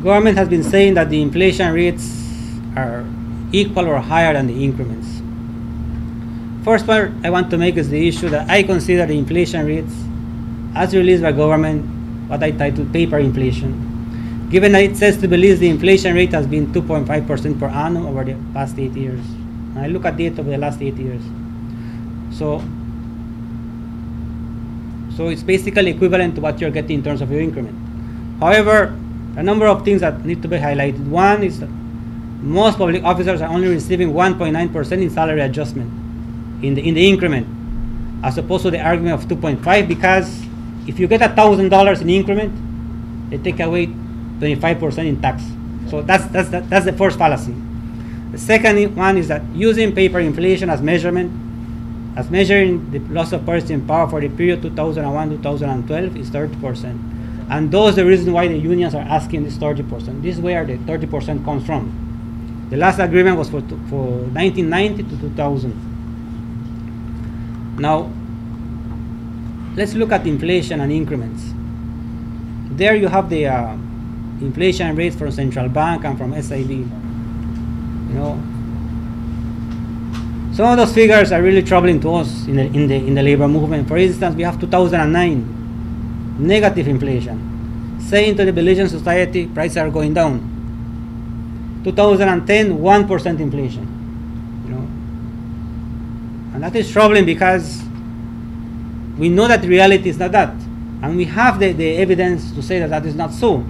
Government has been saying that the inflation rates are equal or higher than the increments. First part I want to make is the issue that I consider the inflation rates as released by government what I title paper inflation, given that it says to release the inflation rate has been 2.5% per annum over the past 8 years. And I look at data over the last 8 years. So it's basically equivalent to what you're getting in terms of your increment. However, a number of things that need to be highlighted. One is that most public officers are only receiving 1.9% in salary adjustment in the increment, as opposed to the argument of 2.5, because if you get $1,000 in increment, they take away 25% in tax. So that's the first fallacy. The second one is that using paper inflation as measuring the loss of purchasing power for the period 2001-2012 is 30%. And those are the reason why the unions are asking this 30%. This is where the 30% comes from. The last agreement was for 1990 to 2000. Now, let's look at inflation and increments. There you have the inflation rates from central bank and from SIB. You know, some of those figures are really troubling to us in the labor movement. For instance, we have 2009 negative inflation, saying to the Belizean society prices are going down. 2010 1% inflation. You know, and that is troubling because we know that the reality is not that, and we have the evidence to say that that is not so.